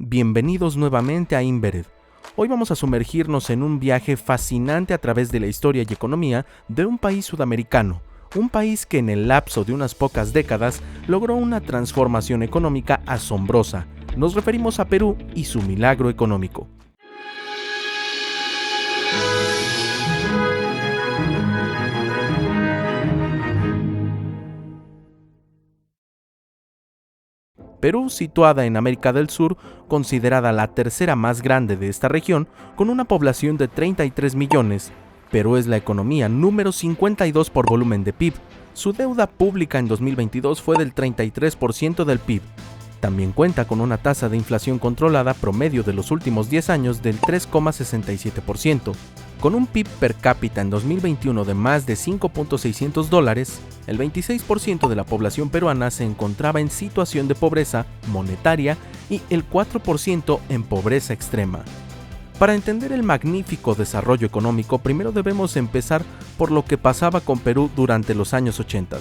bienvenidos nuevamente a Invered. Hoy vamos a sumergirnos en un viaje fascinante a través de la historia y economía de un país sudamericano, un país que en el lapso de unas pocas décadas logró una transformación económica asombrosa. Nos referimos a Perú y su milagro económico. Perú, situada en América del Sur, considerada la tercera más grande de esta región, con una población de 33 millones. Perú es la economía número 52 por volumen de PIB. Su deuda pública en 2022 fue del 33% del PIB. También cuenta con una tasa de inflación controlada promedio de los últimos 10 años del 3,67%. Con un PIB per cápita en 2021 de más de $5.600, el 26% de la población peruana se encontraba en situación de pobreza monetaria y el 4% en pobreza extrema. Para entender el magnífico desarrollo económico, primero debemos empezar por lo que pasaba con Perú durante los años 80.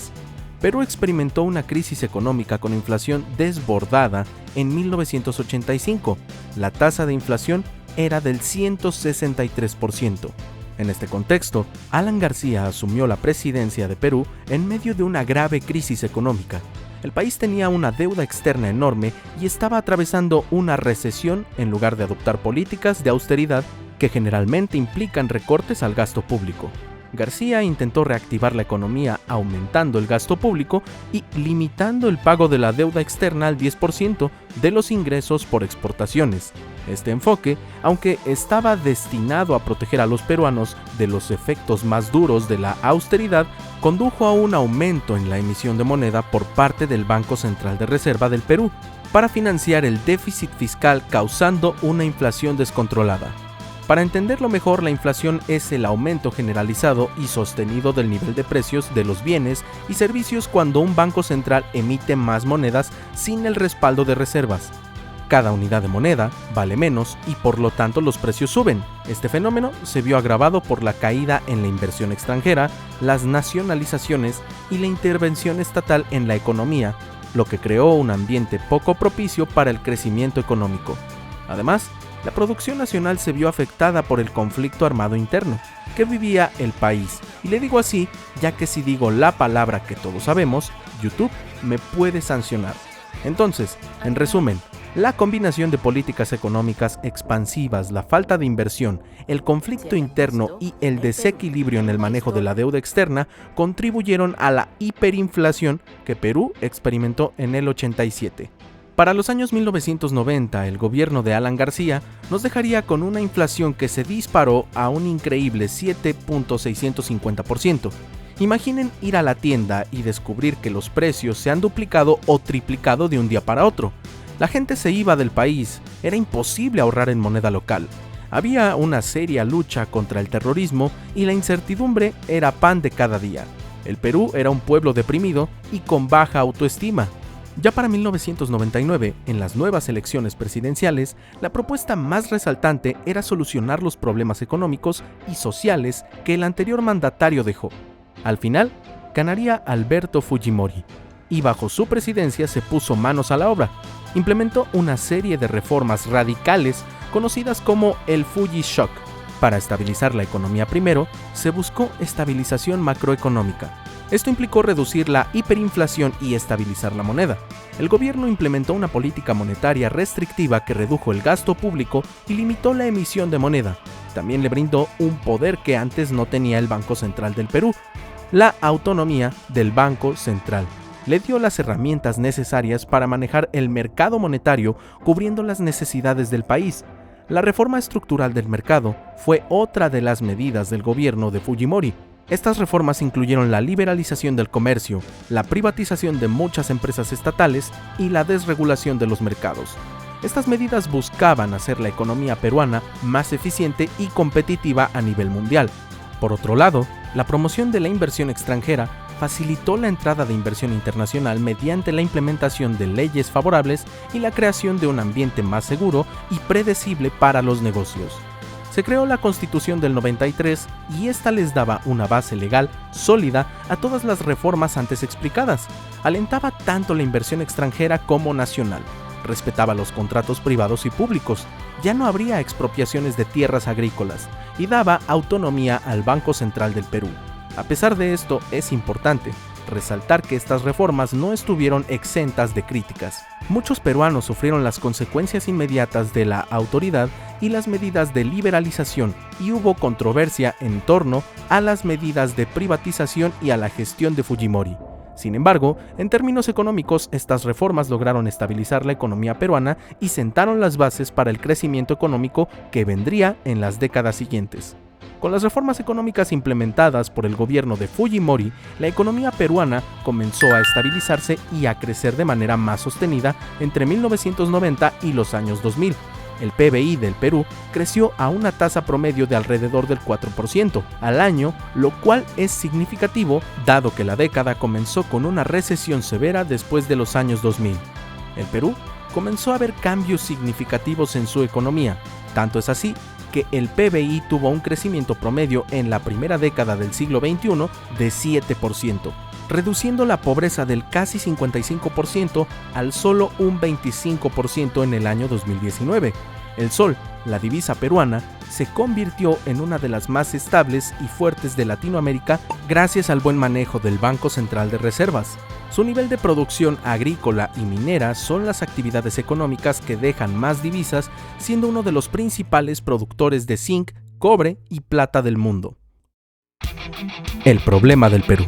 Perú experimentó una crisis económica con inflación desbordada en 1985. La tasa de inflación era del 163%. En este contexto, Alan García asumió la presidencia de Perú en medio de una grave crisis económica. El país tenía una deuda externa enorme y estaba atravesando una recesión en lugar de adoptar políticas de austeridad que generalmente implican recortes al gasto público. García intentó reactivar la economía aumentando el gasto público y limitando el pago de la deuda externa al 10% de los ingresos por exportaciones. Este enfoque, aunque estaba destinado a proteger a los peruanos de los efectos más duros de la austeridad, condujo a un aumento en la emisión de moneda por parte del Banco Central de Reserva del Perú para financiar el déficit fiscal, causando una inflación descontrolada. Para entenderlo mejor, la inflación es el aumento generalizado y sostenido del nivel de precios de los bienes y servicios cuando un banco central emite más monedas sin el respaldo de reservas. Cada unidad de moneda vale menos y por lo tanto los precios suben. Este fenómeno se vio agravado por la caída en la inversión extranjera, las nacionalizaciones y la intervención estatal en la economía, lo que creó un ambiente poco propicio para el crecimiento económico. Además, la producción nacional se vio afectada por el conflicto armado interno que vivía el país. Y le digo así, ya que si digo la palabra que todos sabemos, YouTube me puede sancionar. Entonces, en resumen, la combinación de políticas económicas expansivas, la falta de inversión, el conflicto interno y el desequilibrio en el manejo de la deuda externa contribuyeron a la hiperinflación que Perú experimentó en el 87. Para los años 1990, el gobierno de Alan García nos dejaría con una inflación que se disparó a un increíble 7.650%. Imaginen ir a la tienda y descubrir que los precios se han duplicado o triplicado de un día para otro. La gente se iba del país, era imposible ahorrar en moneda local. Había una seria lucha contra el terrorismo y la incertidumbre era pan de cada día. El Perú era un pueblo deprimido y con baja autoestima. Ya para 1999, en las nuevas elecciones presidenciales, la propuesta más resaltante era solucionar los problemas económicos y sociales que el anterior mandatario dejó. Al final, ganaría Alberto Fujimori, y bajo su presidencia se puso manos a la obra. Implementó una serie de reformas radicales conocidas como el Fuji Shock. Para estabilizar la economía primero, se buscó estabilización macroeconómica. Esto implicó reducir la hiperinflación y estabilizar la moneda. El gobierno implementó una política monetaria restrictiva que redujo el gasto público y limitó la emisión de moneda. También le brindó un poder que antes no tenía el Banco Central del Perú, la autonomía del Banco Central. Le dio las herramientas necesarias para manejar el mercado monetario, cubriendo las necesidades del país. La reforma estructural del mercado fue otra de las medidas del gobierno de Fujimori. Estas reformas incluyeron la liberalización del comercio, la privatización de muchas empresas estatales y la desregulación de los mercados. Estas medidas buscaban hacer la economía peruana más eficiente y competitiva a nivel mundial. Por otro lado, la promoción de la inversión extranjera facilitó la entrada de inversión internacional mediante la implementación de leyes favorables y la creación de un ambiente más seguro y predecible para los negocios. Se creó la Constitución del 93 y esta les daba una base legal sólida a todas las reformas antes explicadas. Alentaba tanto la inversión extranjera como nacional. respetaba los contratos privados y públicos, ya no habría expropiaciones de tierras agrícolas y daba autonomía al Banco Central del Perú. A pesar de esto, es importante resaltar que estas reformas no estuvieron exentas de críticas. Muchos peruanos sufrieron las consecuencias inmediatas de la autoridad y las medidas de liberalización, y hubo controversia en torno a las medidas de privatización y a la gestión de Fujimori. Sin embargo, en términos económicos, estas reformas lograron estabilizar la economía peruana y sentaron las bases para el crecimiento económico que vendría en las décadas siguientes. Con las reformas económicas implementadas por el gobierno de Fujimori, la economía peruana comenzó a estabilizarse y a crecer de manera más sostenida entre 1990 y los años 2000. El PBI del Perú creció a una tasa promedio de alrededor del 4% al año, lo cual es significativo dado que la década comenzó con una recesión severa después de los años 2000. El Perú comenzó a ver cambios significativos en su economía, tanto es así que el PBI tuvo un crecimiento promedio en la primera década del siglo XXI de 7%, reduciendo la pobreza del casi 55% al solo un 25% en el año 2019. El sol, la divisa peruana, se convirtió en una de las más estables y fuertes de Latinoamérica gracias al buen manejo del Banco Central de Reservas. Su nivel de producción agrícola y minera son las actividades económicas que dejan más divisas, siendo uno de los principales productores de zinc, cobre y plata del mundo. El problema del Perú.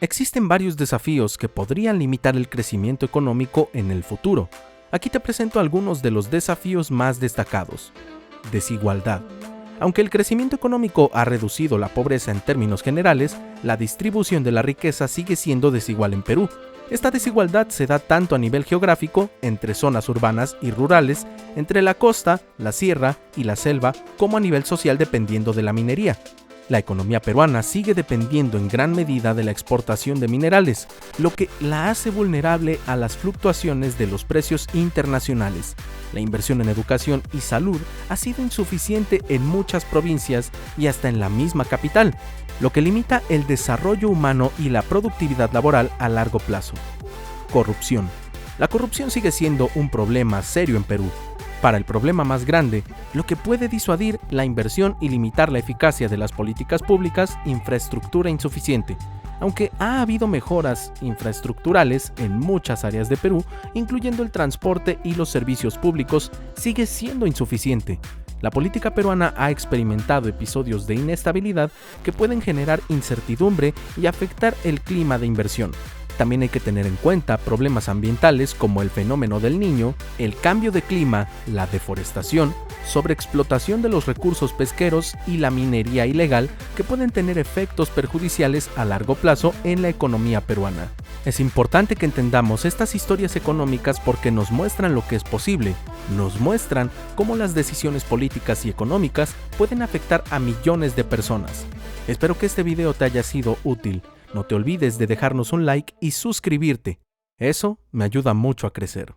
Existen varios desafíos que podrían limitar el crecimiento económico en el futuro. Aquí te presento algunos de los desafíos más destacados. Desigualdad. Aunque el crecimiento económico ha reducido la pobreza en términos generales, la distribución de la riqueza sigue siendo desigual en Perú. Esta desigualdad se da tanto a nivel geográfico, entre zonas urbanas y rurales, entre la costa, la sierra y la selva, como a nivel social dependiendo de la minería. La economía peruana sigue dependiendo en gran medida de la exportación de minerales, lo que la hace vulnerable a las fluctuaciones de los precios internacionales. La inversión en educación y salud ha sido insuficiente en muchas provincias y hasta en la misma capital, lo que limita el desarrollo humano y la productividad laboral a largo plazo. Corrupción. La corrupción sigue siendo un problema serio en Perú. Para el problema más grande, lo que puede disuadir la inversión y limitar la eficacia de las políticas públicas, infraestructura insuficiente. Aunque ha habido mejoras infraestructurales en muchas áreas de Perú, incluyendo el transporte y los servicios públicos, sigue siendo insuficiente. La política peruana ha experimentado episodios de inestabilidad que pueden generar incertidumbre y afectar el clima de inversión. También hay que tener en cuenta problemas ambientales como el fenómeno del Niño, el cambio de clima, la deforestación, sobreexplotación de los recursos pesqueros y la minería ilegal que pueden tener efectos perjudiciales a largo plazo en la economía peruana. Es importante que entendamos estas historias económicas porque nos muestran lo que es posible, nos muestran cómo las decisiones políticas y económicas pueden afectar a millones de personas. Espero que este video te haya sido útil. No te olvides de dejarnos un like y suscribirte. Eso me ayuda mucho a crecer.